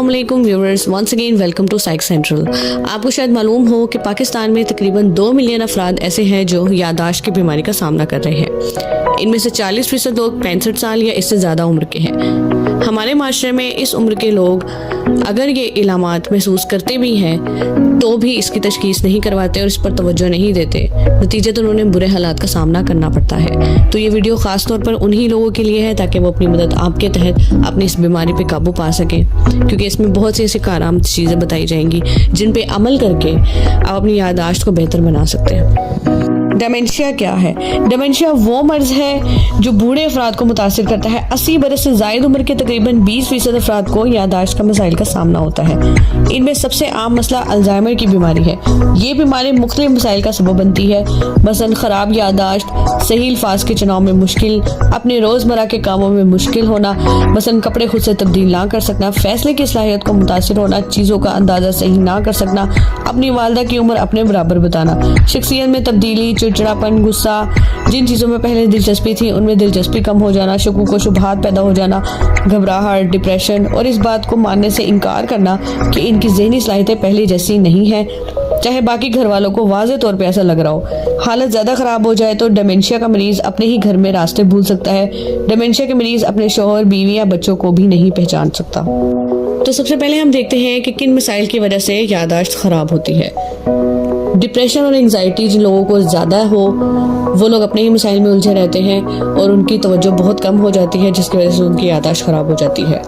अस्सलाम वालेकुम viewers, once again welcome to Psych Central. आपको शायद मालूम हो कि पाकिस्तान में तकरीबन 2 मिलियन अफराद ऐसे हैं जो याददाश्त की बीमारी का सामना कर रहे हैं। इनमें से 40% लोग 65 साल या इससे ज़्यादा उम्र के हैं। हमारे माशरे में इस उम्र के लोग अगर ये इलामात महसूस करते भी हैं तो भी इसकी तशखीस नहीं करवाते और इस पर तवज्जो नहीं देते। नतीजतन उन्हें बुरे हालात का सामना करना पड़ता है। तो ये वीडियो ख़ास तौर पर उन्हीं लोगों के लिए है ताकि वो अपनी मदद आपके तहत अपनी इस बीमारी पे काबू पा सकें, क्योंकि इसमें बहुत सी ऐसी कारआमद चीज़ें बताई जाएंगी जिन पे अमल करके आप अपनी याददाश्त को बेहतर बना सकते हैं। डेमेंशिया क्या है? डेमेंशिया वो मर्ज है जो बूढ़े अफराद को मुतासिर करता है। 80 बरस से ज़ायद उम्र के तकरीबन 20% अफराद को याददाश्त का मसाइल का सामना होता है। इनमें सबसे आम मसला अल्जाइमर की बीमारी है। ये बीमारी मुख्तलिफ मसाइल का सबब बनती है, मसलन ख़राब याददाश्त, सही अल्फाज के चुनाव में मुश्किल, अपने रोज़मर्रा के कामों में मुश्किल होना, मसलन कपड़े खुद से तब्दील ना कर सकना, फैसले की सलाहियत को मुतासिर होना, चीज़ों का अंदाज़ा सही ना कर सकना, अपनी वालदा की उम्र अपने बराबर बताना, शख्सियत में तब्दीली, चिड़चिड़ापन, गुस्सा, जिन चीज़ों में पहले दिलचस्पी थी उनमें दिलचस्पी कम हो जाना, शकूक व शुबहात पैदा हो जाना, घबराहट, डिप्रेशन और इस बात को मानने से इनकार करना कि इनकी ज़हनी सलाहियतें पहले जैसी नहीं हैं, चाहे बाकी घर वालों को वाज़े तौर पे ऐसा लग रहा हो। हालत ज़्यादा ख़राब हो जाए तो डेमेंशिया का मरीज़ अपने ही घर में रास्ते भूल सकता है। डेमेंशिया के मरीज़ अपने शौहर, बीवी या बच्चों को भी नहीं पहचान सकता। तो सबसे पहले हम देखते हैं कि किन मसाइल की वजह से याददाश्त ख़राब होती है। डिप्रेशन और एंजाइटी जिन लोगों को ज़्यादा हो वो लोग अपने ही मसाइल में उलझे रहते हैं और उनकी तवज्जो बहुत कम हो जाती है, जिसकी वजह से उनकी याददाश्त ख़राब हो जाती है।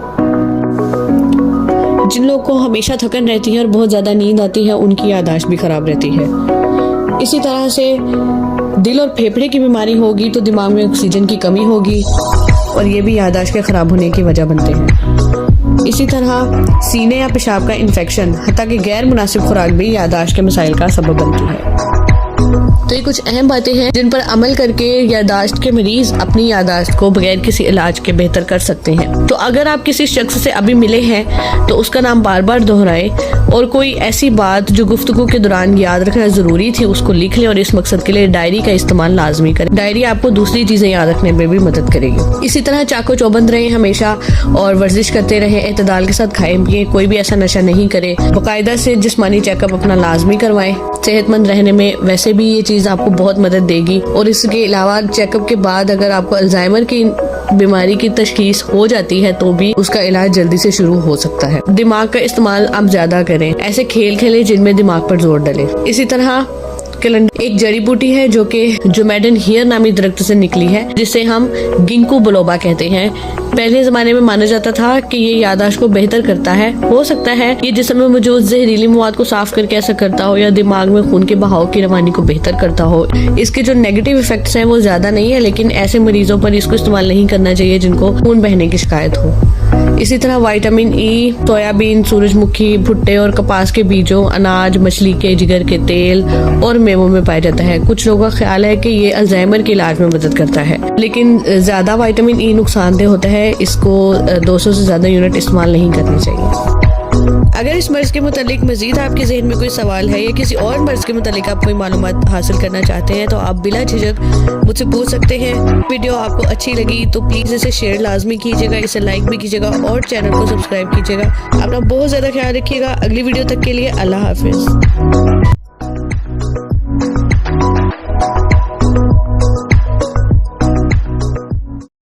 जिन लोगों को हमेशा थकन रहती है और बहुत ज़्यादा नींद आती है उनकी याददाश्त भी ख़राब रहती है। इसी तरह से दिल और फेफड़े की बीमारी होगी तो दिमाग में ऑक्सीजन की कमी होगी और ये भी याददाश्त के ख़राब होने की वजह बनते हैं। इसी तरह सीने या पेशाब का इन्फेक्शन, हत्ता कि गैर मुनासिब खुराक भी याददाश्त के मसाइल का सबब बनती है। तो ये कुछ अहम बातें हैं जिन पर अमल करके याददाश्त के मरीज अपनी याददाश्त को बगैर किसी इलाज के बेहतर कर सकते हैं। तो अगर आप किसी शख्स से अभी मिले हैं तो उसका नाम बार बार दोहराएं और कोई ऐसी बात जो गुफ्तगू के दौरान याद रखना जरूरी थी उसको लिख लें और इस मकसद के लिए डायरी का इस्तेमाल लाजमी करें। डायरी आपको दूसरी चीजें याद रखने में भी मदद करेगी। इसी तरह चाको चौबंद रहें हमेशा और वर्जिश करते रहें, एतदाल के साथ खाएं पिए, कोई भी ऐसा नशा नहीं करे, बाकायदा से जिस्मानी चेकअप अपना लाजमी करवाएं। सेहतमंद रहने में वैसे भी ये चीज़ आपको बहुत मदद देगी। और इसके अलावा चेकअप के बाद अगर आपको अल्जाइमर की बीमारी की तशखीस हो जाती है तो भी उसका इलाज जल्दी से शुरू हो सकता है। दिमाग का इस्तेमाल आप ज्यादा करें, ऐसे खेल खेलें जिनमें दिमाग पर जोर डले। इसी तरह कैलेंडर एक जड़ी बूटी है जो कि जोमेडन हियर नामी दरख्त से निकली है, जिसे हम गिंको बिलोबा कहते हैं। पहले जमाने में माना जाता था कि ये याददाश्त को बेहतर करता है। हो सकता है ये जिस्म में मौजूद जहरीली मवाद को साफ करके ऐसा करता हो या दिमाग में खून के बहाव की रवानी को बेहतर करता हो। इसके जो नेगेटिव इफेक्ट्स हैं वो ज्यादा नहीं है, लेकिन ऐसे मरीजों पर इसको इस्तेमाल नहीं करना चाहिए जिनको खून बहने की शिकायत हो। इसी तरह विटामिन ई सोयाबीन, सूरजमुखी, भुट्टे और कपास के बीजों, अनाज, मछली के जिगर के तेल और मेवों में पाया जाता है। कुछ लोगों का ख्याल है कि ये अल्जाइमर के इलाज में मदद करता है, लेकिन ज्यादा विटामिन ई नुकसानदेह होता है। इसको 200 से ज्यादा यूनिट इस्तेमाल नहीं करनी चाहिए। अगर इस मर्ज के मुतालिक मजीद आपके जहन में कोई सवाल है या किसी और मर्ज के मुतालिक आप कोई मालूमात हासिल करना चाहते हैं तो आप बिला झिझक मुझसे पूछ सकते हैं। वीडियो आपको अच्छी लगी तो प्लीज़ इसे शेयर लाजमी कीजिएगा, इसे लाइक भी कीजिएगा और चैनल को सब्सक्राइब कीजिएगा। अपना बहुत ज़्यादा ख्याल रखिएगा। अगली वीडियो तक के लिए अल्लाह हाफिज़।